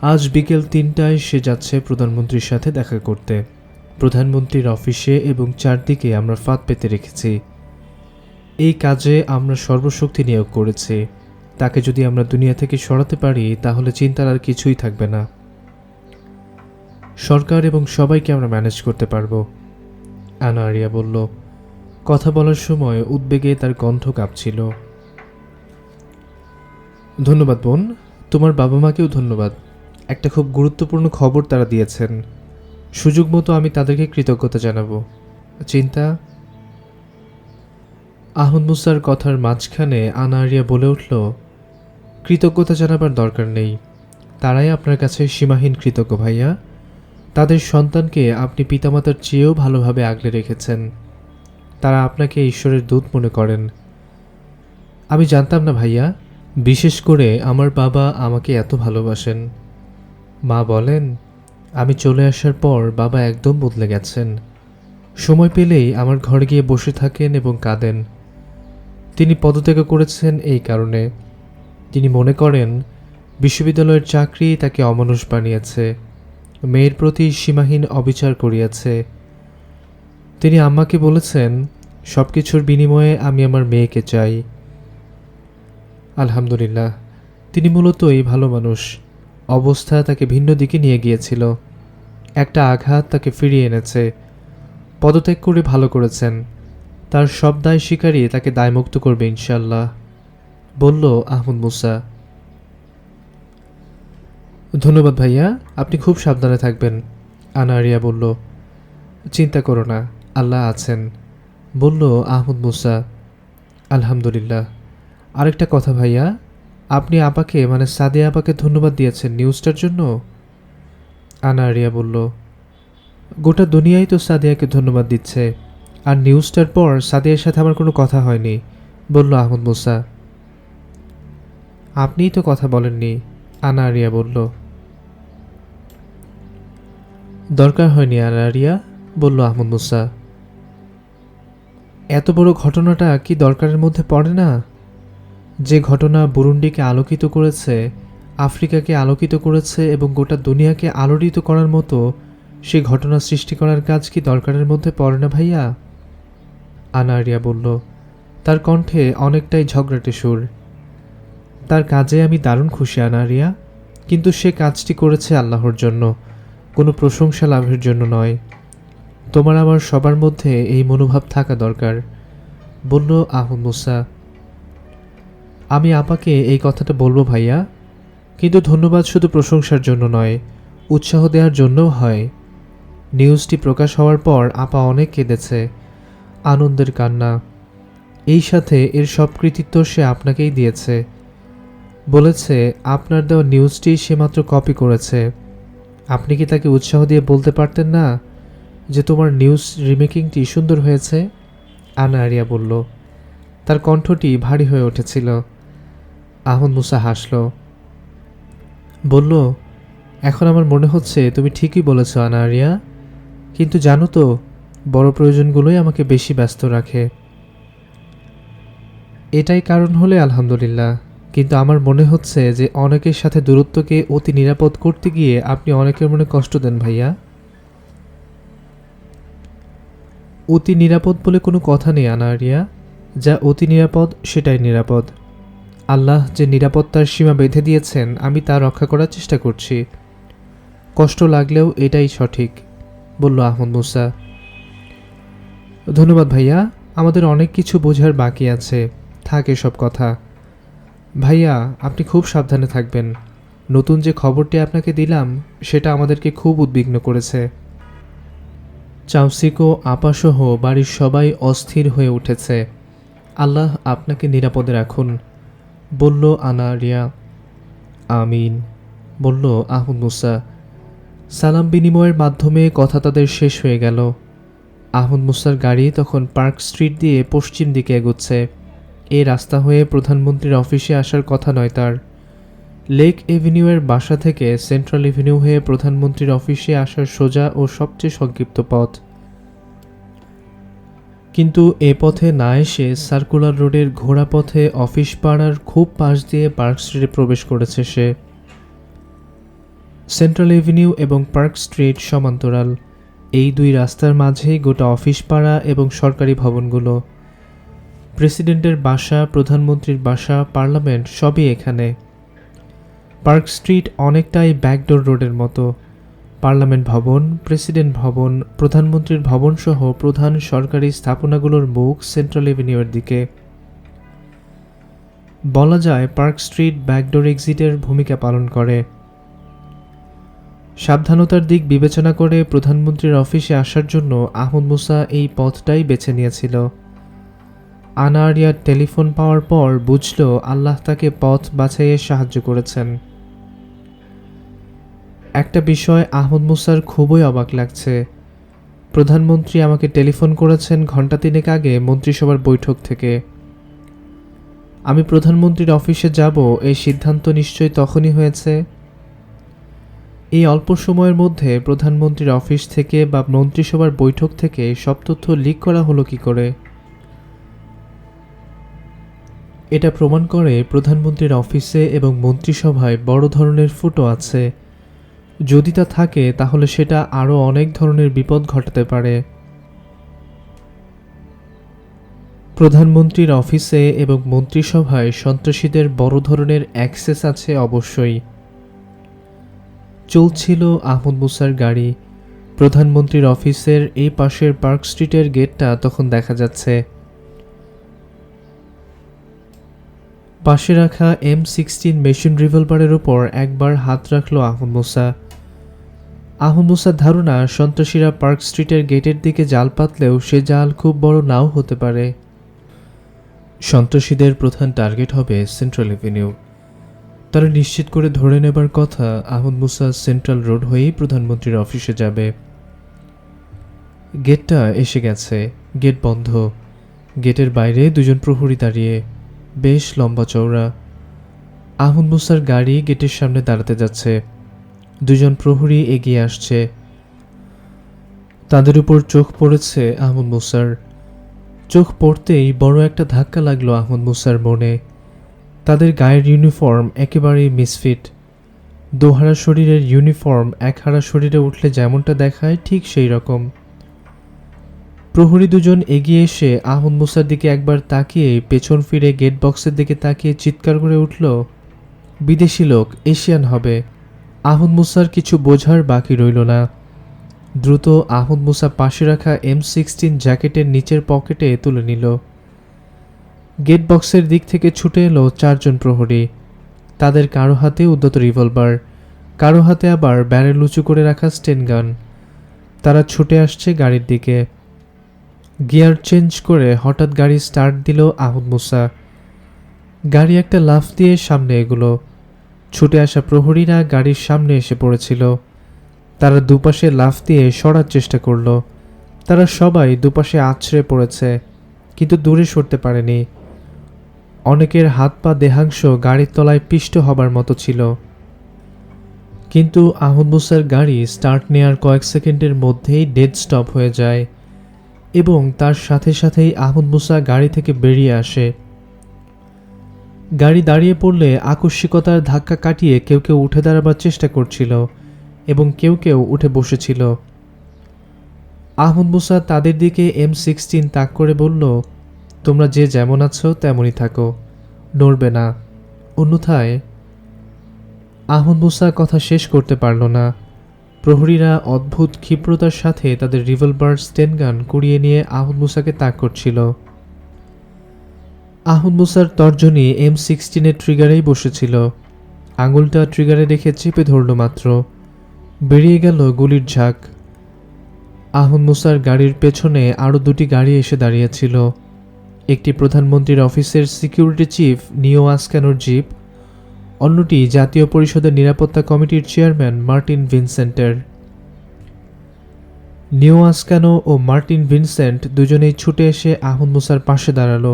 আজ বিকেল 3টায় সে যাচ্ছে প্রধানমন্ত্রীর সাথে দেখা করতে। প্রধানমন্ত্রীর অফিসে এবং চারদিকে আমরা ফাঁদ পেতে রেখেছি। এই কাজে আমরা সর্বশক্তি নিয়োগ করেছি। তাকে যদি আমরা দুনিয়া থেকে সরাতে পারি তাহলে চিন্তার আর কিছুই থাকবে না। সরকার এবং সবাইকে আমরা ম্যানেজ করতে পারবো, আনারিয়া বলল। কথা বলার সময় উদ্বেগে তার কণ্ঠ কাঁপছিল। ধন্যবাদ বোন, তোমার বাবা মাকেও ধন্যবাদ। একটা খুব গুরুত্বপূর্ণ খবর তারা দিয়েছেন। সুযোগ মতো আমি তাদেরকে কৃতজ্ঞতা জানাবো। চিন্তা। আহমদ মুসার কথার মাঝখানে আনারিয়া বলে উঠল, কৃতজ্ঞতা জানাবার দরকার নেই, তারাই আপনার কাছে সীমাহীন কৃতজ্ঞ ভাইয়া। তাদের সন্তানকে আপনি পিতামাতার চেয়েও ভালোভাবে আগলে রেখেছেন। তারা আপনাকে ঈশ্বরের দূত মনে করেন। আমি জানতাম না ভাইয়া, বিশেষ করে আমার বাবা আমাকে এত ভালোবাসেন। মা বলেন, আমি চলে আসার পর বাবা একদম বদলে গেছেন। সময় পেলেই আমার ঘরে গিয়ে বসে থাকেন এবং কাঁদেন। তিনি পদত্যাগ করেছেন এই কারণে। তিনি মনে করেন বিশ্ববিদ্যালয়ের চাকরি তাকে অমানুষ বানিয়েছে, মেয়ের প্রতি সীমাহীন অবিচার করিয়াছে। তিনি আম্মাকে বলেছেন, সব কিছুর বিনিময়ে আমি আমার মেয়েকে চাই। আলহামদুলিল্লাহ, তিনি মূলতই ভালো মানুষ। অবস্থা তাকে ভিন্ন দিকে নিয়ে গিয়েছিল। একটা আঘাত তাকে ফিরিয়ে এনেছে। পদত্যাগ করে ভালো করেছেন। তার সব দায় স্বীকারই তাকে দায়মুক্ত করবে ইনশাল্লাহ, বলল আহমদ মুসা। ধন্যবাদ ভাইয়া, আপনি খুব সাবধানে থাকবেন, আনারিয়া বলল। চিন্তা করো না, আল্লাহ আছেন, বলল আহমদ মুসা। আলহামদুলিল্লাহ। আরেকটা কথা ভাইয়া, আপনি আপাকে মানে সাদিয়া আপাকে ধন্যবাদ দিয়েছেন নিউজটার জন্য? আনারিয়া বলল, গোটা দুনিয়াই তো সাদিয়াকে ধন্যবাদ দিচ্ছে, আর নিউজটার পর সাদিয়ার সাথে আমার কোনো কথা হয়নি, বলল আহমদ মুসা। আপনিই তো কথা বলেননি, আনারিয়া বলল। দরকার হয়নি আনারিয়া, বলল আহমদ মুসা। এত বড় ঘটনাটা কি দরকারের মধ্যে পড়ে না? যে ঘটনা বুরুন্ডিকে আলোকিত করেছে, আফ্রিকাকে আলোকিত করেছে এবং গোটা দুনিয়াকে আলোড়িত করার মতো সেই ঘটনা সৃষ্টি করার কাজ কি দরকারের মধ্যে পড়ে না ভাইয়া? আনারিয়া বলল, তার কণ্ঠে অনেকটাই ঝগড়াটে সুর। তার কাজে আমি দারুণ খুশি আনারিয়া, কিন্তু সে কাজটি করেছে আল্লাহর জন্য, কোনো প্রশংসা লাভের জন্য নয়। তোমার আমার সবার মধ্যে এই মনোভাব থাকা দরকার, বলল আহমদ মুসা। আমি আপাকে এই কথাটা বলবো ভাইয়া, কিন্তু ধন্যবাদ শুধু প্রশংসার জন্য নয়, উৎসাহ দেওয়ার জন্যও হয়। নিউজটি প্রকাশ হওয়ার পর আপা অনেক কেঁদেছে, আনন্দের কান্না। এই সাথে এর সব কৃতিত্ব সে আপনাকেই দিয়েছে। বলেছে আপনার দেওয়া নিউজটি সে মাত্র কপি করেছে, আপনি কি তাকে উৎসাহ দিয়ে বলতে পারতেন না যে তোমার নিউজ রিমেকিংটি সুন্দর হয়েছে? আনা আরিয়া বলল। তার কণ্ঠটি ভারী হয়ে উঠেছিল। আহমদ মুসা হাসল, বলল, এখন আমার মনে হচ্ছে তুমি ঠিকই বলেছ আনা আরিয়া, কিন্তু জানো তো, বড় প্রয়োজনগুলোই আমাকে বেশি ব্যস্ত রাখে। এটাই কারণ হলে আলহামদুলিল্লাহ, কিন্তু আমার মনে হচ্ছে যে অনেকের সাথে দূরত্বকে অতি নিরাপদ করতে গিয়ে আপনি অনেকের মনে কষ্ট দেন ভাইয়া। অতি নিরাপদ বলে কোনো কথা নেই আনা আরিয়া, যা অতি নিরাপদ সেটাই নিরাপদ। আল্লাহ যে নিরাপত্তার সীমা বেঁধে দিয়েছেন আমি তা রক্ষা করার চেষ্টা করছি। কষ্ট লাগলেও এটাই সঠিক, বলল আহমদ মুসা। ধন্যবাদ ভাইয়া, আমাদের অনেক কিছু বোঝার বাকি আছে, থাক এসব কথা। ভাইয়া আপনি খুব সাবধানে থাকবেন, নতুন যে খবরটি আপনাকে দিলাম সেটা আমাদেরকে খুব উদ্বিগ্ন করেছে। চাউসিকো আপাসহ বাড়ির সবাই অস্থির হয়ে উঠেছে। আল্লাহ আপনাকে নিরাপদে রাখুন, বলল আনা রিয়া। আমিন, বলল আহমদ মুসা। সালাম বিনিময়ের মাধ্যমে কথা তাদের শেষ হয়ে গেল। আহমদ মুসার গাড়ি তখন পার্ক স্ট্রিট দিয়ে পশ্চিম দিকে এগোচ্ছে। এই রাস্তা হয়ে প্রধানমন্ত্রীর অফিসে আসার কথা নয় তার। লেক এভিনিউয়ের বাসা থেকে সেন্ট্রাল এভিনিউ হয়ে প্রধানমন্ত্রীর অফিসে আসার সোজা ও সবচেয়ে সংক্ষিপ্ত পথ। কিন্তু এ পথে না এসে সার্কুলার রোডের ঘোড়া পথে অফিস পাড়ার খুব পাশ দিয়ে পার্ক স্ট্রিটে প্রবেশ করেছে সে। সেন্ট্রাল এভিনিউ এবং পার্ক স্ট্রিট সমান্তরাল, এই দুই রাস্তার মাঝেই গোটা অফিস পাড়া এবং সরকারি ভবনগুলো। প্রেসিডেন্টের বাসা, প্রধানমন্ত্রীর বাসা, পার্লামেন্ট সবই এখানে। পার্ক স্ট্রিট অনেকটাই ব্যাকডোর রোডের মতো। পার্লামেন্ট ভবন, প্রেসিডেন্ট ভবন, প্রধানমন্ত্রীর ভবন সহ প্রধান সরকারি স্থাপনাগুলোর মুখ সেন্ট্রাল এভিনিউয়ের দিকে। বলা যায় পার্ক স্ট্রিট ব্যাকডোর এক্সিটের ভূমিকা পালন করে। সাবধানতার দিক বিবেচনা করে প্রধানমন্ত্রীর অফিসে আসার জন্য আহমদ মুসা এই পথটাই বেছে নিয়েছিল। আনা আরিয়ার টেলিফোন পাওয়ার পর বুঝল আল্লাহ তাকে পথ বাছাইয়ে সাহায্য করেছেন। একটা বিষয় আহমদ মুসার খুবই অবাক লাগছে। প্রধানমন্ত্রী আমাকে টেলিফোন করেছেন ঘণ্টা তিনেক আগে মন্ত্রিসভার বৈঠক থেকে। আমি প্রধানমন্ত্রীর অফিসে যাব এই সিদ্ধান্ত নিশ্চয়ই তখনই হয়েছে। এই অল্প সময়ের মধ্যে প্রধানমন্ত্রীর অফিস থেকে বা মন্ত্রিসভার বৈঠক থেকে সব তথ্য লিক করা হলো কি করে? এটা প্রমাণ করে প্রধানমন্ত্রীর অফিসে এবং মন্ত্রিসভায় বড় ধরনের ফুটো আছে। যদি তা থাকে তাহলে সেটা আরও অনেক ধরনের বিপদ ঘটাতে পারে। প্রধানমন্ত্রীর অফিসে এবং মন্ত্রিসভায় সন্ত্রাসীদের বড় ধরনের অ্যাক্সেস আছে অবশ্যই। চলছিল আহমদ মুসার গাড়ি। প্রধানমন্ত্রীর অফিসের এই পাশের পার্ক স্ট্রিটের গেটটা তখন দেখা যাচ্ছে। পাশে রাখা M16 মেশিন রিভলভারের উপর একবার হাত রাখল আহমদ মুসা। আহমদ মুসার ধারণা সন্ত্রাসীরা পার্ক স্ট্রিটের গেটের দিকে জাল পাতলেও সে জাল খুব বড় নাও হতে পারে। সন্ত্রাসীদের প্রধান টার্গেট হবে সেন্ট্রাল এভিনিউ। তারা নিশ্চিত করে ধরে নেবার কথা আহমদ মুসা সেন্ট্রাল রোড হয়েই প্রধানমন্ত্রীর অফিসে যাবে। গেটটা এসে গেছে, গেট বন্ধ। গেটের বাইরে দুজন প্রহরী দাঁড়িয়ে, বেশ লম্বা চওড়া। আহমদ মুসার গাড়ি গেটের সামনে দাঁড়াতে যাচ্ছে। দুজন প্রহরী এগিয়ে আসছে। তাদের উপর চোখ পড়েছে আহমদ মুসার। চোখ পড়তেই বড় একটা ধাক্কা লাগলো আহমদ মুসার মনে। তাদের গায়ের ইউনিফর্ম একেবারেই মিসফিট। দোহারা শরীরের ইউনিফর্ম একহারা শরীরে উঠলে যেমনটা দেখায় ঠিক সেই রকম। প্রহরী দুজন এগিয়ে এসে আহমদ মুসার দিকে একবার তাকিয়ে পেছন ফিরে গেট বক্সের দিকে তাকিয়ে চিৎকার করে উঠল, বিদেশি লোক, এশিয়ান হবে। আহমদ মুসার কিছু বোঝার বাকি রইল না। দ্রুত আহমদ মুসা পাশে রাখা M16 জ্যাকেটের নিচের পকেটে তুলে নিল। গেট বক্সের দিক থেকে ছুটে এলো চারজন প্রহরী। তাদের কারো হাতে উদ্যত রিভলভার, কারো হাতে আবার ব্যারেল উঁচু করে রাখা স্টেন গান। তারা ছুটে আসছে গাড়ির দিকে। গিয়ার চেঞ্জ করে হঠাৎ গাড়ি স্টার্ট দিল আহমদ মুসা। গাড়ি একটা লাফ দিয়ে সামনে এগুলো। ছুটে আসা প্রহরীরা গাড়ির সামনে এসে পড়েছিল। তারা দুপাশে লাফ দিয়ে সরার চেষ্টা করল। তারা সবাই দুপাশে আছড়ে পড়েছে, কিন্তু দূরে সরতে পারেনি। অনেকের হাত পা দেহাংশ গাড়ির তলায় পিষ্ট হবার মতো ছিল। কিন্তু আহমদ মুসার গাড়ি স্টার্ট নেয়ার কয়েক সেকেন্ডের মধ্যেই ডেড স্টপ হয়ে যায় এবং তার সাথে সাথেই আহমদ মুসা গাড়ি থেকে বেরিয়ে আসে। গাড়ি দাঁড়িয়ে পড়লে আকস্মিকতার ধাক্কা কাটিয়ে কেউ কেউ উঠে দাঁড়াবার চেষ্টা করছিল এবং কেউ কেউ উঠে বসেছিল। আহমদ মুসা তাদের দিকে M16 তাক করে বলল, তোমরা যে যেমন আছো তেমনই থাকো, নড়বে না, অন্যথায়। আহমদ মুসা কথা শেষ করতে পারল না। প্রহরীরা অদ্ভুত ক্ষিপ্রতার সাথে তাদের রিভলভার স্টেনগান কুড়িয়ে নিয়ে আহমদ মুসাকে তাক করছিল। আহমদ মুসার তর্জনী M16 ট্রিগারেই বসেছিল। আঙুলটা ট্রিগারে রেখে চেপে ধরল মাত্র, বেরিয়ে গেল গুলির ঝাঁক। আহমদ মুসার গাড়ির পেছনে আরও দুটি গাড়ি এসে দাঁড়িয়েছিল। একটি প্রধানমন্ত্রীর অফিসের সিকিউরিটি চিফ নিও আসকানোর জিপ, অন্যটি জাতীয় পরিষদের নিরাপত্তা কমিটির চেয়ারম্যান মার্টিন ভিনসেন্টের। নিও আসকানো ও মার্টিন ভিনসেন্ট দুজনেই ছুটে এসে আহমদ মুসার পাশে দাঁড়ালো।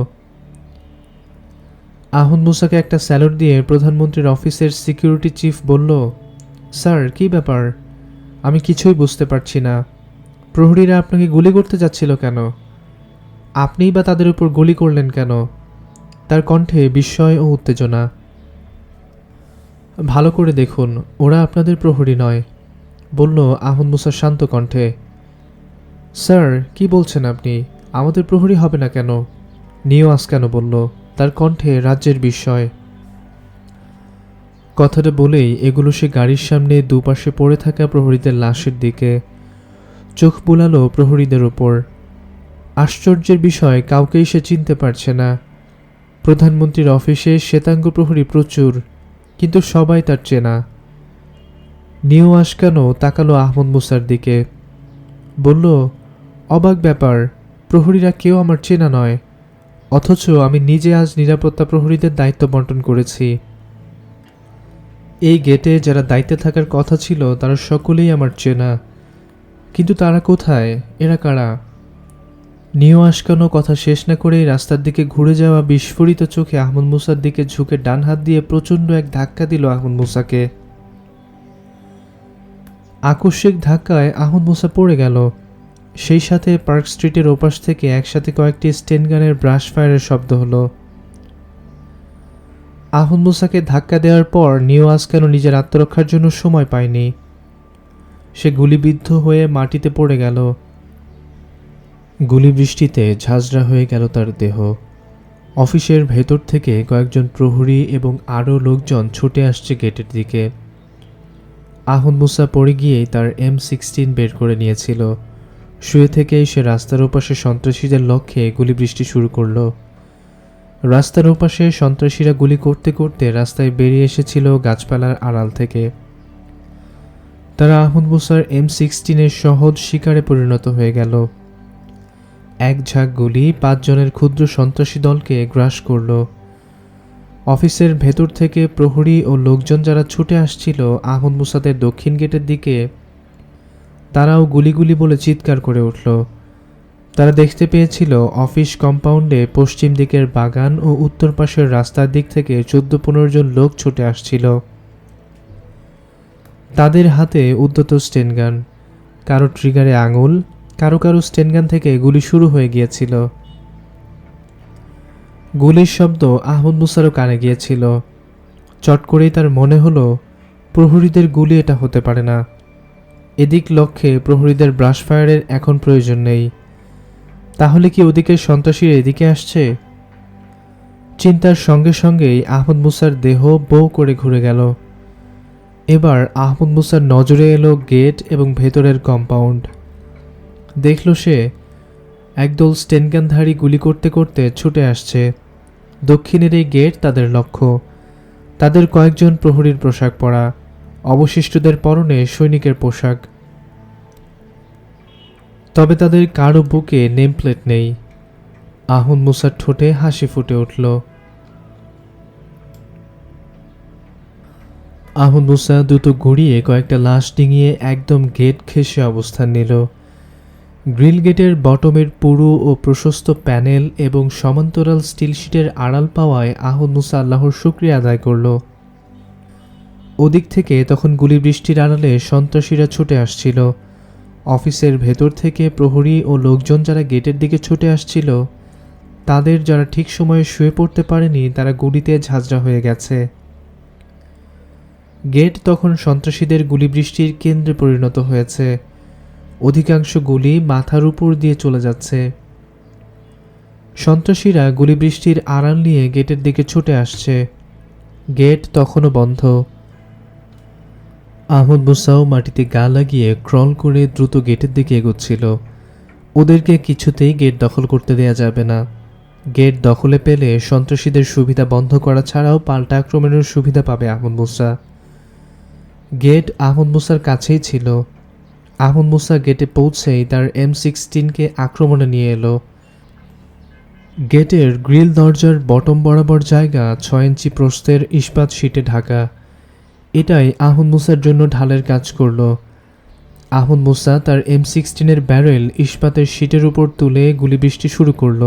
আহমদ মুসাকে একটা স্যালুট দিয়ে প্রধানমন্ত্রীর অফিসের সিকিউরিটি চিফ বলল, স্যার, কি ব্যাপার? আমি কিছুই বুঝতে পারছি না। প্রহরীরা আপনাকে গুলি করতে যাচ্ছিল কেন? আপনিই বা তাদের উপর গুলি করলেন কেন? তার কণ্ঠে বিস্ময় ও উত্তেজনা। ভালো করে দেখুন, ওরা আপনাদের প্রহরী নয়, বলল আহমদ মুসা শান্ত কণ্ঠে। স্যার, কি বলছেন আপনি? আমাদের প্রহরী হবে না কেন? নিও আসকানো বলল, তার কণ্ঠে রাজ্যের বিস্ময়। কথাটা বলেই এগুলো সে গাড়ির সামনে দুপাশে পড়ে থাকা প্রহরীদের লাশের দিকে। চোখ বুলালো প্রহরীদের উপর। আশ্চর্যের বিষয়, কাউকেই সে চিনতে পারছে না। প্রধানমন্ত্রীর অফিসে শ্বেতাঙ্গ প্রহরী প্রচুর, কিন্তু সবাই তার চেনা। নিও আসকানো তাকালো আহমদ মুসার দিকে, বলল, অবাক ব্যাপার, প্রহরীরা কেউ আমার চেনা নয়, অথচ আমি নিজে আজ নিরাপত্তা প্রহরীদের দায়িত্ব বন্টন করেছি। এই গেটে যারা দায়িত্বে থাকার কথা ছিল তারা সকলেই আমার চেনা, কিন্তু তারা কোথায়? এরা কারা? নিও আসকানো কথা শেষ না করেই রাস্তার দিকে ঘুরে যাওয়া বিস্ফোরিত চোখে আহমদ মুসার দিকে ঝুঁকে ডান হাত দিয়ে প্রচণ্ড এক ধাক্কা দিল আহমদ মুসাকে। আকস্মিক ধাক্কায় আহমদ মুসা পড়ে গেল। সেই সাথে পার্ক স্ট্রিটের ওপাশ থেকে একসাথে কয়েকটি স্টেনগানের ব্রাশ ফায়ারের শব্দ হলো। আহমদ মুসাকে ধাক্কা দেওয়ার পর নিও আসকানো নিজের আত্মরক্ষার জন্য সময় পায়নি। সে গুলিবিদ্ধ হয়ে মাটিতে পড়ে গেল। গুলিবৃষ্টিতে ঝাঁঝরা হয়ে গেল তার দেহ। অফিসের ভেতর থেকে কয়েকজন প্রহরী এবং আরও লোকজন ছুটে আসছে গেটের দিকে। আহমদ মুসা পড়ে গিয়েই তার M16 বের করে নিয়েছিল। শুয়ে থেকেই সে রাস্তার ওপাশে সন্ত্রাসীদের লক্ষ্যে গুলিবৃষ্টি শুরু করল। রাস্তার ওপাশে সন্ত্রাসীরা গুলি করতে করতে রাস্তায় বেরিয়ে এসেছিল গাছপালার আড়াল থেকে। তারা আহমদ মুসার M16 সহজ শিকারে পরিণত হয়ে গেল। এক ঝাঁক গুলি 5 জনের ক্ষুদ্র সন্ত্রাসী দলকে গ্রাস করল। অফিসের ভেতর থেকে প্রহরী ও লোকজন যারা ছুটে আসছিল আহমদ মুসাদের দক্ষিণ গেটের দিকে, তারাও গুলিগুলি বলে চিৎকার করে উঠল। তারা দেখতে পেয়েছিল অফিস কম্পাউন্ডে পশ্চিম দিকের বাগান ও উত্তর পাশের রাস্তার দিক থেকে 14-15 জন লোক ছুটে আসছিল। তাদের হাতে উদ্যত স্টেনগান, কারো ট্রিগারে আঙুল, কারো কারো স্টেনগান থেকে গুলি শুরু হয়ে গিয়েছিল। গুলির শব্দ আহমদ মুসারও কানে গিয়েছিল। চট করেই তার মনে হলো, প্রহরীদের গুলি এটা হতে পারে না। এদিক লক্ষ্যে প্রহরীদের ব্রাশ ফায়ারের এখন প্রয়োজন নেই। তাহলে কি ওদিকের সন্ত্রাসীরা এদিকে আসছে? চিন্তার সঙ্গে সঙ্গেই আহমদ মুসার দেহ বউ করে ঘুরে গেল। এবার আহমদ মুসার নজরে এলো গেট এবং ভেতরের কম্পাউন্ড। দেখল সে একদল স্টেনগানধারী গুলি করতে করতে ছুটে আসছে। দক্ষিণের এই গেট তাদের লক্ষ্য। তাদের কয়েকজন প্রহরীর পোশাক পরা, অবশিষ্টদের পরনে সৈনিকের পোশাক। তবে তাদের কারো বুকে নেমপ্লেট নেই। আহমদ মুসার ঠোঁটে হাসি ফুটে উঠল। আহমদ মুসা দ্রুত গড়িয়ে কয়েকটা লাশ ডিঙিয়ে একদম গেট ঘেঁষে অবস্থান নিল। গ্রিল গেটের বটমের পুরু ও প্রশস্ত প্যানেল এবং সমান্তরাল স্টিল শিটের আড়াল পাওয়ায় আহমদ মুসা আল্লাহর শুকরিয়া আদায় করল। ওদিক থেকে তখন গুলিবৃষ্টির আড়ালে সন্ত্রাসীরা ছুটে আসছিল। অফিসের ভেতর থেকে প্রহরী ও লোকজন যারা গেটের দিকে ছুটে আসছিল, তাদের যারা ঠিক সময়ে শুয়ে পড়তে পারেনি তারা গুলিতে ঝাঁঝরা হয়ে গেছে। গেট তখন সন্ত্রাসীদের গুলিবৃষ্টির কেন্দ্রে পরিণত হয়েছে। অধিকাংশ গুলি মাথার উপর দিয়ে চলে যাচ্ছে। সন্ত্রাসীরা গুলিবৃষ্টির আড়াল নিয়ে গেটের দিকে ছুটে আসছে। গেট তখনও বন্ধ। আহমদ মুসাও মাটিতে গা লাগিয়ে ক্রল করে দ্রুত গেটের দিকে এগোচ্ছিল। ওদেরকে কিছুতেই গেট দখল করতে দেয়া যাবে না। গেট দখলে পেলে সন্ত্রাসীদের সুবিধা বন্ধ করা ছাড়াও পাল্টা আক্রমণের সুবিধা পাবে আহমদ মুসা। গেট আহমদ মুসার কাছেই ছিল। আহমদ মুসা গেটে পৌঁছেই তার M16কে আক্রমণে নিয়ে এলো। গেটের গ্রিল দরজার বটম বরাবর জায়গা 6 ইঞ্চি প্রস্থের ইস্পাত শিটে ঢাকা। এটাই আহমদ মুসার জন্য ঢালের কাজ করল। আহমদ মুসা তার M16-এর ব্যারেল ইস্পাতের শিটের উপর তুলে গুলিবৃষ্টি শুরু করল,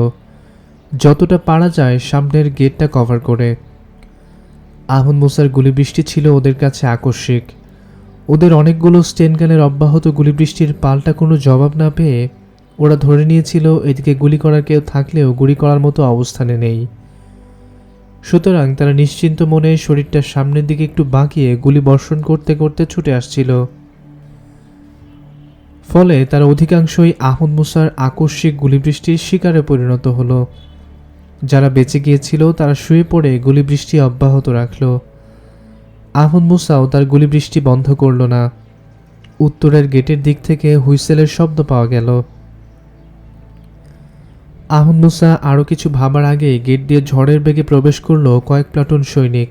যতটা পারা যায় সামনের গেটটা কভার করে। আহমদ মুসার গুলিবৃষ্টি ছিল ওদের কাছে আকস্মিক। ওদের অনেকগুলো স্টেনগানের অব্যাহত গুলিবৃষ্টির পাল্টা কোনো জবাব না পেয়ে ওরা ধরে নিয়েছিল এদিকে গুলি করার কেউ থাকলেও গুলি করার মতো অবস্থানে নেই। সুতরাং তারা নিশ্চিন্ত মনে শরীরটা সামনের দিকে একটু বাঁকিয়ে গুলি বর্ষণ করতে করতে ছুটে আসছিল। ফলে তারা অধিকাংশই আহমদ মুসার আকস্মিক গুলিবৃষ্টির শিকারে পরিণত হলো। যারা বেঁচে গিয়েছিল তারা শুয়ে পড়ে গুলিবৃষ্টি অব্যাহত রাখল। আহমদ মুসাও তার গুলিবৃষ্টি বন্ধ করল না। উত্তরের গেটের দিক থেকে হুইসেলের শব্দ পাওয়া গেল। আহমদ মুসা আরও কিছু ভাবার আগেই গেট দিয়ে ঝড়ের বেগে প্রবেশ করল কয়েক প্লাটুন সৈনিক।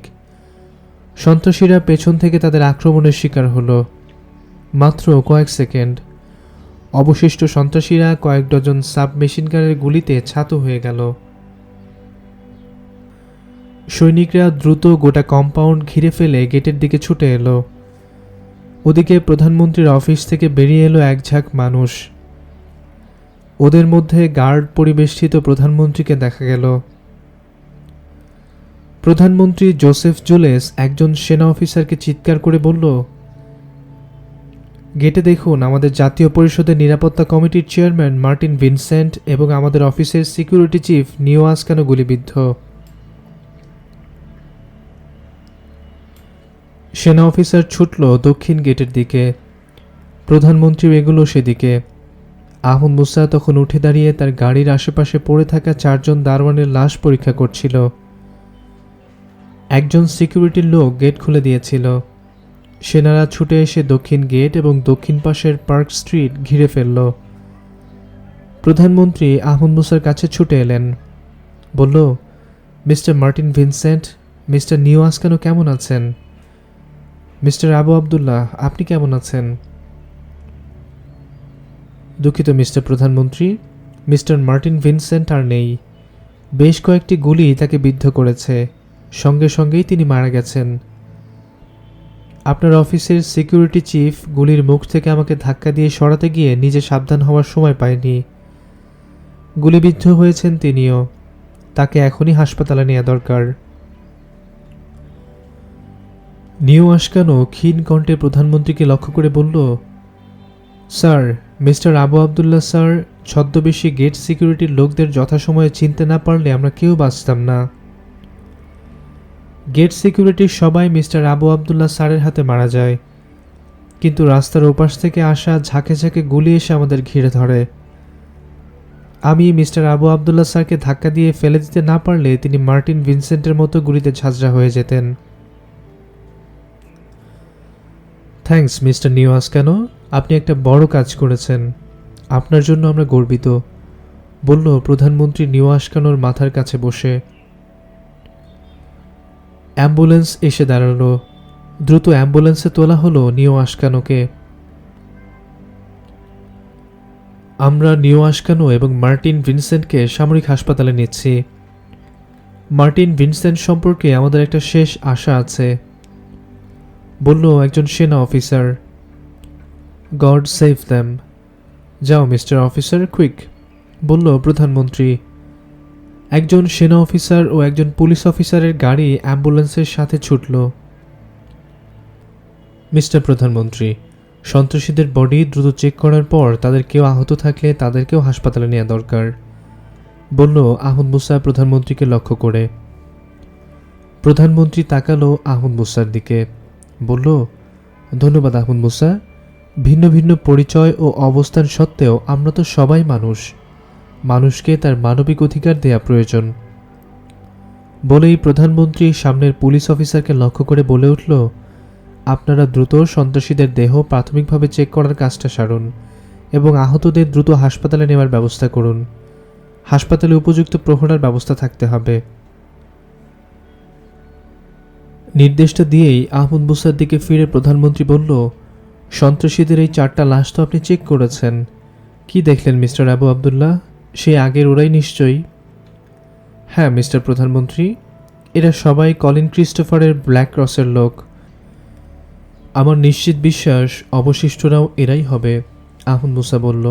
সন্ত্রাসীরা পেছন থেকে তাদের আক্রমণের শিকার হলো। মাত্র কয়েক সেকেন্ড। অবশিষ্ট সন্ত্রাসীরা কয়েক ডজন সাবমেশিন গানের গুলিতে ছাতু হয়ে গেল। সৈনিকরা দ্রুত গোটা কম্পাউন্ড ঘিরে ফেলে গেটের দিকে ছুটে এলো। ওদিকে প্রধানমন্ত্রীর অফিস থেকে বেরিয়ে এলো এক ঝাঁক মানুষ। ওদের মধ্যে গার্ড পরিবেষ্টিত প্রধানমন্ত্রীকে দেখা গেল। প্রধানমন্ত্রী জোসেফ জুলেস একজন সেনা অফিসারকে চিৎকার করে বলল, গেটে দেখুন, আমাদের জাতীয় পরিষদের নিরাপত্তা কমিটির চেয়ারম্যান মার্টিন ভিনসেন্ট এবং আমাদের অফিসের সিকিউরিটি চিফ নিও আসকানো গুলিবিদ্ধ। সেনা অফিসার ছুটল দক্ষিণ গেটের দিকে। প্রধানমন্ত্রী এগুলো সেদিকে। আহমদ মুসা তখন উঠে দাঁড়িয়ে তার গাড়ির আশেপাশে পড়ে থাকা 4 জন দারোয়ানের লাশ পরীক্ষা করছিল। একজন সিকিউরিটির লোক গেট খুলে দিয়েছিল। সেনারা ছুটে এসে দক্ষিণ গেট এবং দক্ষিণ পাশের পার্ক স্ট্রিট ঘিরে ফেলল। প্রধানমন্ত্রী আহমদ মুসার কাছে ছুটে এলেন। বলল, মিস্টার মার্টিন ভিনসেন্ট, মিস্টার নিও আসকানো কেমন আছেন? মিস্টার আবু আবদুল্লাহ, আপনি কেমন আছেন? দুঃখিত মিস্টার প্রধানমন্ত্রী, মিস্টার মার্টিন ভিনসেন্ট আর নেই। বেশ কয়েকটি গুলি তাকে বিদ্ধ করেছে, সঙ্গে সঙ্গেই তিনি মারা গেছেন। আপনার অফিসের সিকিউরিটি চিফ গুলির মুখ থেকে আমাকে ধাক্কা দিয়ে সরাতে গিয়ে নিজে সাবধান হওয়ার সময় পায়নি। গুলিবিদ্ধ হয়েছেন তিনিও। তাকে এখনই হাসপাতালে নেওয়া দরকার। নিও আসকানো ক্ষীণ কণ্ঠে প্রধানমন্ত্রীকে লক্ষ্য করে বলল, sir, mister Abu Abdullah sir, ছদ্মবেশী গেট সিকিউরিটির লোকদের যথাসময়ে চিনতে না পারলে আমরা কেউ বাঁচতাম না। গেট সিকিউরিটির সবাই মিস্টার আবু আবদুল্লাহ স্যারের হাতে মারা যায়, কিন্তু রাস্তার ওপাশ থেকে আসা ঝাঁকে ঝাঁকে গুলি এসে আমাদের ঘিরে ধরে। আমি মিস্টার আবু আবদুল্লাহ স্যারকে ধাক্কা দিয়ে ফেলে দিতে না পারলে তিনি মার্টিন ভিনসেন্টের মতো গুলিতে ঝাঁঝরা হয়ে যেতেন। থ্যাঙ্কস মিস্টার নিও আসকানো, আপনি একটা বড় কাজ করেছেন। আপনার জন্য আমরা গর্বিত, বলল প্রধানমন্ত্রী নিও আসকানোর মাথার কাছে বসে। অ্যাম্বুলেন্স এসে দাঁড়ালো। দ্রুত অ্যাম্বুলেন্সে তোলা হলো নিও আসকানোকে। আমরা নিও আসকানো এবং মার্টিন ভিনসেন্টকে সামরিক হাসপাতালে নিচ্ছি। মার্টিন ভিনসেন্ট সম্পর্কে আমাদের একটা শেষ আশা আছে। বলল একজন সেনা অফিসার। God save them. যাও মিস্টার অফিসার, কুইক, বলল প্রধানমন্ত্রী। একজন সেনা অফিসার ও একজন পুলিশ অফিসারের গাড়ি অ্যাম্বুলেন্সের সাথে ছুটল। মিস্টার প্রধানমন্ত্রী, সন্ত্রাসীদের বডি দ্রুত চেক করার পর তাদের কেউ আহত থাকলে তাদেরকেও হাসপাতালে নেওয়া দরকার, বলল আহমদ মুসা প্রধানমন্ত্রীকে লক্ষ্য করে। প্রধানমন্ত্রী তাকালো আহমদ মুসার দিকে, বলল, ধন্যবাদ আহমদ মুসা। ভিন্ন ভিন্ন পরিচয় ও অবস্থান সত্ত্বেও আমরা তো সবাই মানুষ। মানুষকে তার মানবিক অধিকার দেয়া প্রয়োজন। বলেই প্রধানমন্ত্রী সামনের পুলিশ অফিসারকে লক্ষ্য করে বলে উঠল, আপনারা দ্রুত সন্ত্রাসীদের দেহ প্রাথমিকভাবে চেক করার কাজটা সারুন এবং আহতদের দ্রুত হাসপাতালে নেওয়ার ব্যবস্থা করুন। হাসপাতালে উপযুক্ত প্রহরার ব্যবস্থা থাকতে হবে। নির্দেশটা দিয়েই আহমদ মুসার দিকে ফিরে প্রধানমন্ত্রী বলল, সন্ত্রাসীদের এই 4টা লাশ তো আপনি চেক করেছেন। কি দেখলেন মিস্টার আবু আবদুল্লাহ? সে আগের ওরাই নিশ্চয়ই। হ্যাঁ মিস্টার প্রধানমন্ত্রী, এরা সবাই কলিন ক্রিস্টোফারের ব্ল্যাক ক্রসের লোক। আমার নিশ্চিত বিশ্বাস অবশিষ্টরাও এরাই হবে, আহমদ মুসা বলল।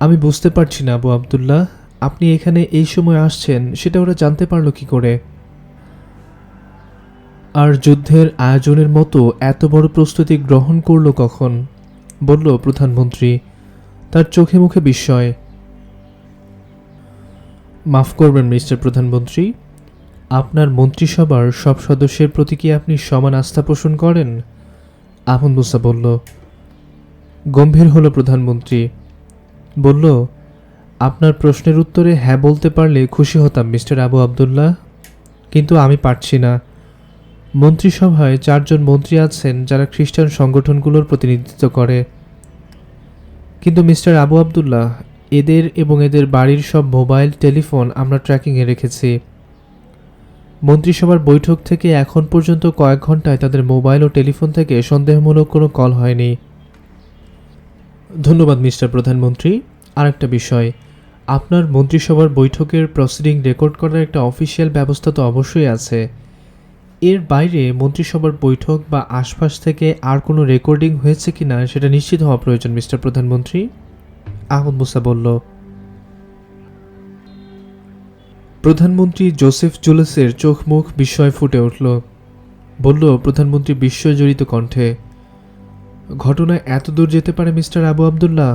আমি বুঝতে পারছি না আবু আবদুল্লাহ, আপনি এখানে এই সময় আসছেন সেটা ওরা জানতে পারলো কি করে? আর যুদ্ধের আয়োজনের মতো এত বড় প্রস্তুতি গ্রহণ করলো কখন? বলল প্রধানমন্ত্রী, তার চোখে মুখে বিস্ময়। মাফ করবেন মিস্টার প্রধানমন্ত্রী, আপনার মন্ত্রিসভার সব সদস্যের প্রতি কি আপনি সমান আস্থা পোষণ করেন? আহমদ মুসা বলল। গম্ভীর হলো প্রধানমন্ত্রী, বলল, আপনার প্রশ্নের উত্তরে হ্যাঁ বলতে পারলে খুশি হতাম মিস্টার আবু আবদুল্লাহ, কিন্তু আমি পারছি না। মন্ত্রিসভায় 4 জন মন্ত্রী আছেন যারা খ্রিস্টান সংগঠনগুলোর প্রতিনিধিত্ব করে। কিন্তু মিস্টার আবু আবদুল্লাহ, এদের এবং এদের বাড়ির সব মোবাইল টেলিফোন আমরা ট্র্যাকিংয়ে রেখেছি। মন্ত্রিসভার বৈঠক থেকে এখন পর্যন্ত কয়েক ঘন্টায় তাদের মোবাইল ও টেলিফোন থেকে সন্দেহমূলক কোনো কল হয়নি। ধন্যবাদ মিস্টার প্রধানমন্ত্রী। আরেকটা বিষয়, আপনার মন্ত্রিসভার বৈঠকের প্রসিডিং রেকর্ড করার একটা অফিসিয়াল ব্যবস্থা তো অবশ্যই আছে। এর বাইরে মন্ত্রিসভার বৈঠক বা আশপাশ থেকে আর কোনো রেকর্ডিং হয়েছে কিনা সেটা নিশ্চিত হওয়া প্রয়োজন মিস্টার প্রধানমন্ত্রী, আহমদ মুসা বলল। প্রধানমন্ত্রী জোসেফ জুলসের চোখ মুখ বিস্ময় ফুটে উঠল। বলল প্রধানমন্ত্রী বিস্ময়জড়িত কণ্ঠে, ঘটনা এত দূর যেতে পারে মিস্টার আবু আবদুল্লাহ?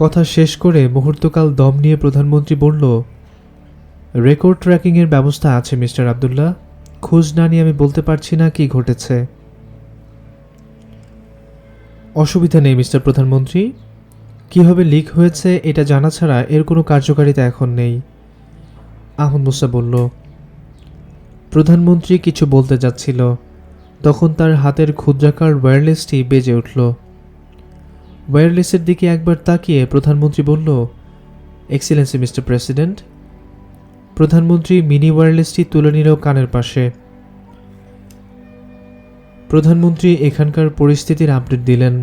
কথা শেষ করে মুহূর্তকাল দম নিয়ে প্রধানমন্ত্রী বলল, রেকর্ড ট্র্যাকিংয়ের ব্যবস্থা আছে মিস্টার আবদুল্লাহ, খোঁজ না নিয়ে আমি বলতে পারছি না কি ঘটেছে। অসুবিধা নেই মিস্টার প্রধানমন্ত্রী, কিভাবে লিক হয়েছে এটা জানা ছাড়া এর কোনো কার্যকারিতা এখন নেই, আহমদ মুসা বলল। প্রধানমন্ত্রী কিছু বলতে যাচ্ছিল, তখন তার হাতের ক্ষুদ্রাকার ওয়্যারলেসটি বেজে উঠল। ওয়্যারলেসের দিকে একবার তাকিয়ে প্রধানমন্ত্রী বলল, এক্সিলেন্সি মিস্টার প্রেসিডেন্ট। প্রধানমন্ত্রী মিনি ওয়্যারলেসটি তুলে নিল কানের পাশে। প্রধানমন্ত্রী এখানকার পরিস্থিতির আপডেট দিলেন,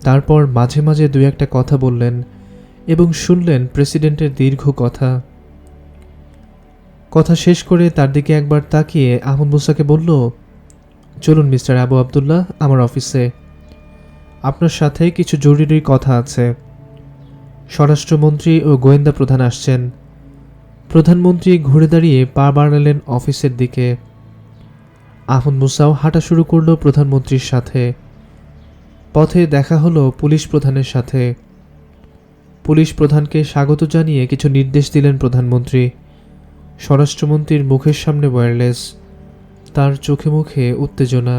তারপর মাঝে মাঝে 2-1টা কথা বললেন এবং শুনলেন প্রেসিডেন্টের দীর্ঘ কথা। কথা শেষ করে তার দিকে একবার তাকিয়ে আহমদ মুসাকে বলল, চলুন মিস্টার আবু আবদুল্লাহ আমার অফিসে, আপনার সাথে কিছু জরুরি কথা আছে। স্বরাষ্ট্রমন্ত্রী ও গোয়েন্দা প্রধান আসছেন। প্রধানমন্ত্রী ঘুরে দাঁড়িয়ে পা বাড়ালেন অফিসের দিকে। আহমদ মুসাও হাঁটা শুরু করল প্রধানমন্ত্রীর সাথে। পথে দেখা হলো পুলিশ প্রধানের সাথে। পুলিশ প্রধানকে স্বাগত জানিয়ে কিছু নির্দেশ দিলেন প্রধানমন্ত্রী। স্বরাষ্ট্রমন্ত্রীর মুখের সামনে ওয়্যারলেস, তার চোখে মুখে উত্তেজনা।